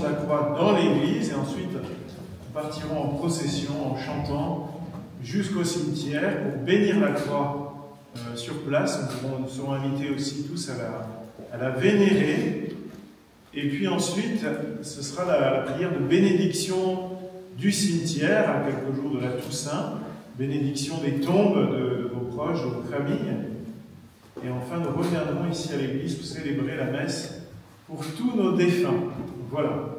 la croix dans l'église et ensuite nous partirons en procession, en chantant jusqu'au cimetière pour bénir la croix sur place. Nous serons invités aussi tous à la vénérer. Et puis ensuite, ce sera la prière de bénédiction du cimetière à quelques jours de la Toussaint, bénédiction des tombes de vos proches, de vos familles. Et enfin, nous reviendrons ici à l'église pour célébrer la messe pour tous nos défunts. Voilà.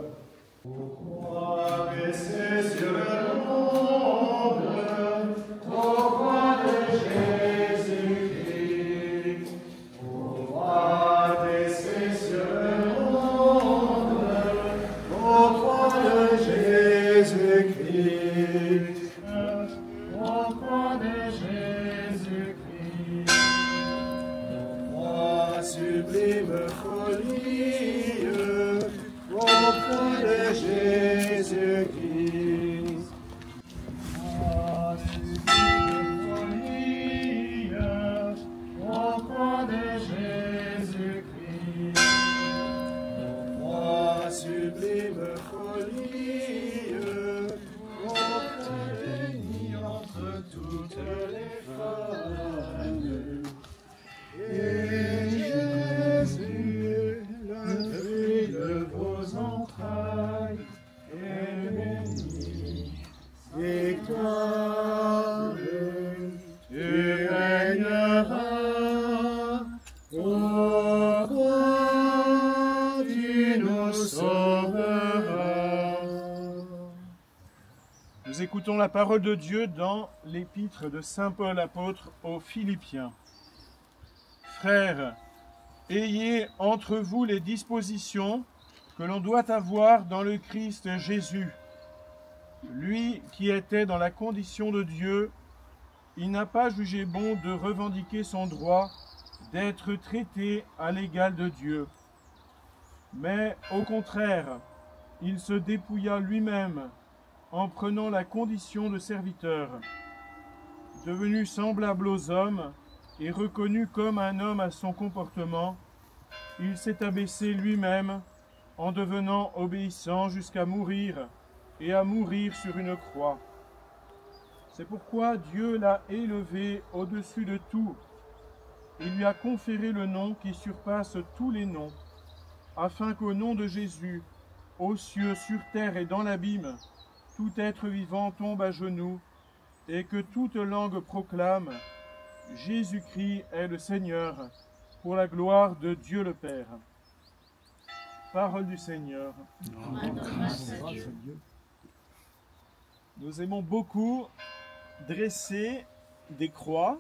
Nous écoutons la parole de Dieu dans l'épître de saint Paul apôtre aux Philippiens. Frères, ayez entre vous les dispositions que l'on doit avoir dans le Christ Jésus. Lui qui était dans la condition de Dieu, il n'a pas jugé bon de revendiquer son droit d'être traité à l'égal de Dieu. Mais au contraire, il se dépouilla lui-même en prenant la condition de serviteur. Devenu semblable aux hommes et reconnu comme un homme à son comportement, il s'est abaissé lui-même en devenant obéissant jusqu'à mourir et à mourir sur une croix. C'est pourquoi Dieu l'a élevé au-dessus de tout. Il lui a conféré le nom qui surpasse tous les noms, afin qu'au nom de Jésus, aux cieux, sur terre et dans l'abîme, tout être vivant tombe à genoux, et que toute langue proclame « Jésus-Christ est le Seigneur », pour la gloire de Dieu le Père. Parole du Seigneur. Grâce à Dieu. Nous aimons beaucoup dresser des croix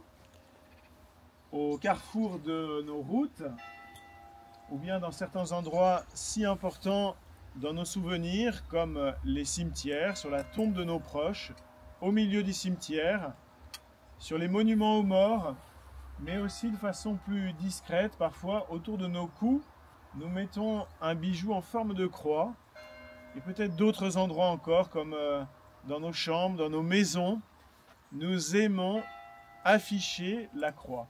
au carrefour de nos routes, ou bien dans certains endroits si importants dans nos souvenirs, comme les cimetières, sur la tombe de nos proches, au milieu du cimetière, sur les monuments aux morts, mais aussi de façon plus discrète, parfois autour de nos cous, nous mettons un bijou en forme de croix, et peut-être d'autres endroits encore, comme dans nos chambres, dans nos maisons, nous aimons afficher la croix.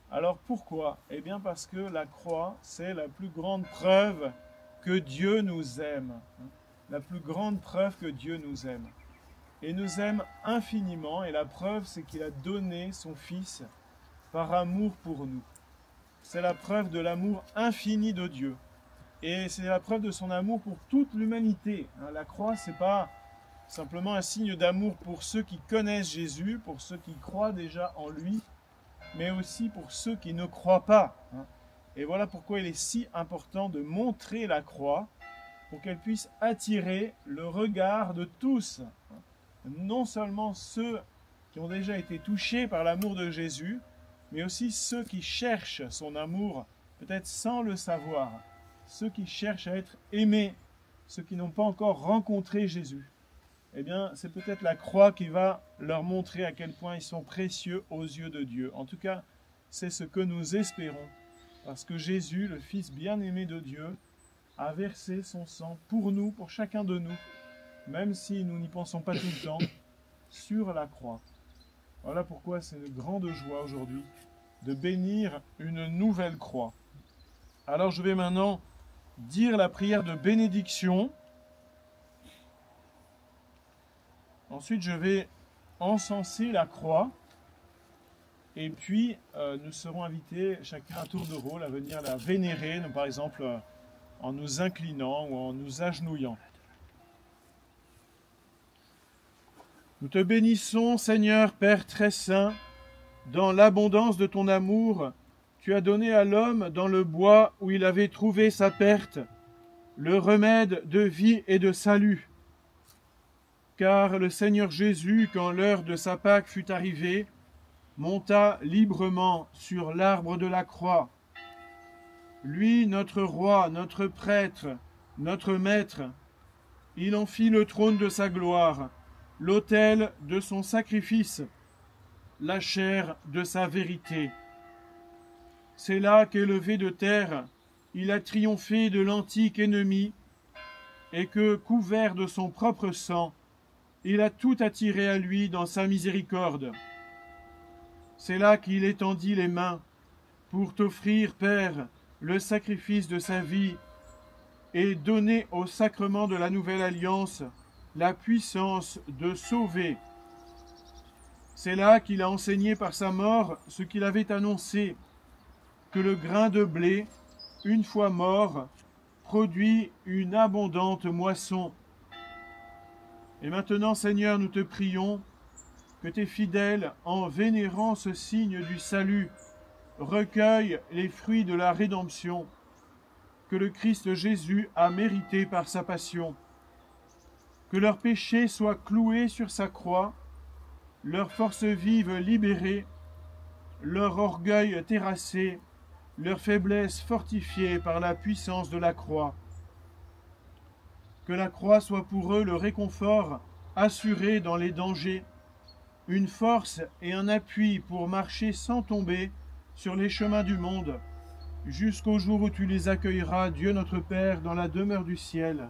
Alors pourquoi? Eh bien parce que la croix, c'est la plus grande preuve que Dieu nous aime. La plus grande preuve que Dieu nous aime. Et nous aime infiniment, et la preuve, c'est qu'il a donné son Fils par amour pour nous. C'est la preuve de l'amour infini de Dieu. Et c'est la preuve de son amour pour toute l'humanité. La croix, ce n'est pas simplement un signe d'amour pour ceux qui connaissent Jésus, pour ceux qui croient déjà en lui, mais aussi pour ceux qui ne croient pas. Et voilà pourquoi il est si important de montrer la croix, pour qu'elle puisse attirer le regard de tous. Non seulement ceux qui ont déjà été touchés par l'amour de Jésus, mais aussi ceux qui cherchent son amour, peut-être sans le savoir. Ceux qui cherchent à être aimés, ceux qui n'ont pas encore rencontré Jésus. Eh bien, c'est peut-être la croix qui va leur montrer à quel point ils sont précieux aux yeux de Dieu. En tout cas, c'est ce que nous espérons. Parce que Jésus, le Fils bien-aimé de Dieu, a versé son sang pour nous, pour chacun de nous, même si nous n'y pensons pas tout le temps, sur la croix. Voilà pourquoi c'est une grande joie aujourd'hui de bénir une nouvelle croix. Alors je vais maintenant dire la prière de bénédiction Ensuite, je vais encenser la croix. Et puis, nous serons invités, chacun à tour de rôle, à venir la vénérer, par exemple en nous inclinant ou en nous agenouillant. Nous te bénissons, Seigneur, Père très saint, dans l'abondance de ton amour, tu as donné à l'homme dans le bois où il avait trouvé sa perte, le remède de vie et de salut. Car le Seigneur Jésus, quand l'heure de sa Pâque fut arrivée, monta librement sur l'arbre de la croix. Lui, notre roi, notre prêtre, notre maître, il en fit le trône de sa gloire, l'autel de son sacrifice, la chair de sa vérité. C'est là qu'élevé de terre, il a triomphé de l'antique ennemi, et que, couvert de son propre sang, il a tout attiré à lui dans sa miséricorde. C'est là qu'il étendit les mains pour t'offrir, Père, le sacrifice de sa vie et donner au sacrement de la nouvelle alliance la puissance de sauver. C'est là qu'il a enseigné par sa mort ce qu'il avait annoncé, que le grain de blé, une fois mort, produit une abondante moisson. Et maintenant, Seigneur, nous te prions que tes fidèles, en vénérant ce signe du salut, recueillent les fruits de la rédemption que le Christ Jésus a mérité par sa passion. Que leurs péchés soient cloués sur sa croix, leur force vive libérée, leur orgueil terrassé, leur faiblesse fortifiée par la puissance de la croix. Que la croix soit pour eux le réconfort assuré dans les dangers, une force et un appui pour marcher sans tomber sur les chemins du monde, jusqu'au jour où tu les accueilleras, Dieu notre Père, dans la demeure du ciel.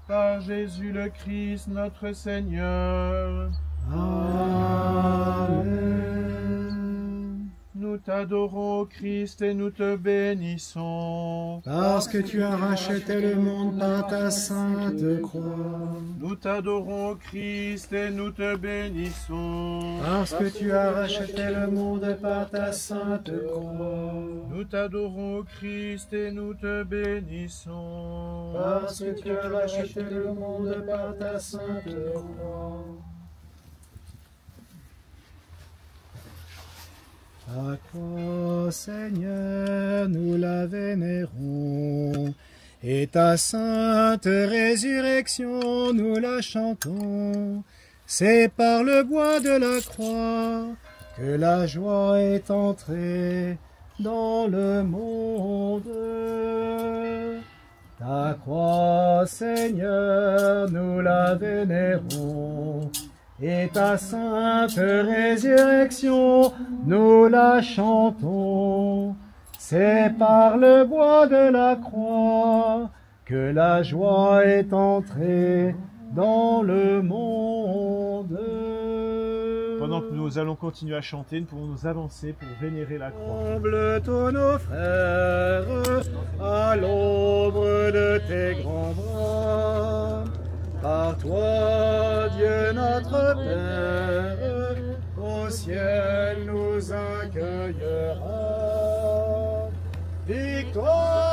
Par Jésus le Christ, notre Seigneur. Amen. Nous t'adorons, Christ, et nous te bénissons. Parce que tu as racheté le monde par ta sainte croix. Nous t'adorons, Christ, et nous te bénissons. Parce que tu as racheté le monde par ta sainte croix. Nous t'adorons, Christ, et nous te bénissons. Parce que tu as racheté le monde par ta sainte croix. Ta croix, Seigneur, nous la vénérons, et ta sainte résurrection, nous la chantons. C'est par le bois de la croix que la joie est entrée dans le monde. Ta croix, Seigneur, nous la vénérons, et ta sainte résurrection, nous la chantons. C'est par le bois de la croix que la joie est entrée dans le monde. Pendant que nous allons continuer à chanter, nous pouvons nous avancer pour vénérer la croix. Ensemble tous nos frères, à l'ombre de tes grands bras. Par toi, Dieu notre Père, au ciel nous accueillera. Victoire!